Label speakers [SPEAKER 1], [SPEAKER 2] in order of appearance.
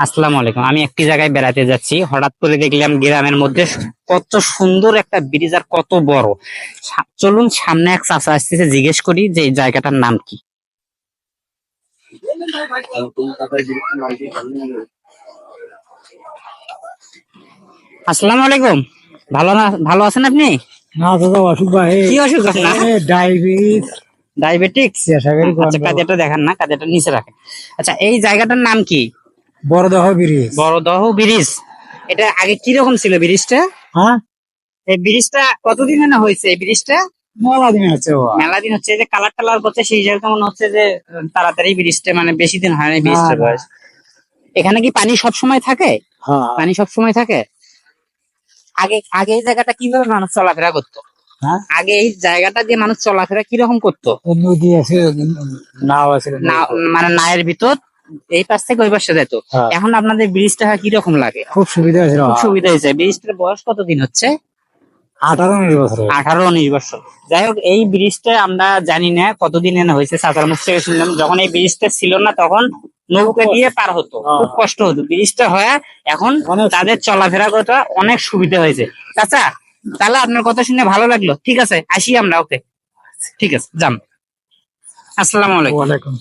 [SPEAKER 1] আসসালামু আলাইকুম। আমি একটি জায়গায় বেড়াতে যাচ্ছি, হঠাৎ করে দেখলাম গ্রামের মধ্যে কত সুন্দর একটা ব্রিজ আর কত বড়। চলুন সামনে এক চাচা আসতেছে, জিজ্ঞেস করি যে এই জায়গাটার নাম কি। আসসালামু আলাইকুম। ভালো আছেন আপনি?
[SPEAKER 2] না দাদা, অসুখ ভাই।
[SPEAKER 1] কি অসুখ আপনার?
[SPEAKER 2] ডায়াবেটিস।
[SPEAKER 1] ডায়াবেটিক্স? আচ্ছা, কাঁধেটা দেখান না, কাঁধেটা নিচে রাখেন। আচ্ছা, এই জায়গাটার নাম কি?
[SPEAKER 2] বড়দহ ব্রিজ।
[SPEAKER 1] বড়দহ ব্রিজ। এটা আগে কি রকম ছিল ব্রিজটা?
[SPEAKER 2] হ্যাঁ,
[SPEAKER 1] এই ব্রিজটা কতদিন না হয়েছে? এই ব্রিজটা
[SPEAKER 2] মেলা দিন আছে
[SPEAKER 1] মেলা দিন হচ্ছে। যে কালার টালার করছে সেই হিসাবে মনে হচ্ছে যে তাড়াতাড়ি ব্রিজটা, মানে বেশি দিন হয় না ব্রিজটার বয়স। এখানে কি পানি সব সময় থাকে?
[SPEAKER 2] হ্যাঁ
[SPEAKER 1] পানি সব সময় থাকে। আগে আগে এই জায়গাটা কিভাবে মানুষ চলাফেরা করতো?
[SPEAKER 2] হ্যাঁ,
[SPEAKER 1] আগে এই জায়গাটা দিয়ে মানুষ চলাফেরা কিরকম করতো?
[SPEAKER 2] নদী আছে, নাও আছে।
[SPEAKER 1] না, মানে নায়ের ভিতর এই পাশ থেকে ওই পাশে যেত।
[SPEAKER 2] হ্যাঁ।
[SPEAKER 1] এখন আপনাদের ব্রিজটা কিরকম লাগে?
[SPEAKER 2] খুব সুবিধা আছে।
[SPEAKER 1] খুব সুবিধা হয়েছে। ব্রিজটার বয়স কতদিন হচ্ছে?
[SPEAKER 2] 18-19 বছর।
[SPEAKER 1] 18-19 বছর। যাই হোক, এই ব্রিজটা আমরা জানি না কতদিন এনে হয়েছে। চাচার মুখ থেকে শুনলাম যখন এই ব্রিজটা ছিল না তখন নৌকা দিয়ে পার হতো, খুব কষ্ট হতো। ব্রিজটা হয়ে এখন তাদের চলাফেরা করতে অনেক সুবিধা হয়েছে। চাচা, তাহলে আপনার কথা শুনে ভালো লাগলো। ঠিক আছে, আসি আমরা। ওকে, ঠিক আছে, যান। আসসালামু আলাইকুম।
[SPEAKER 2] ওয়ালাইকুম।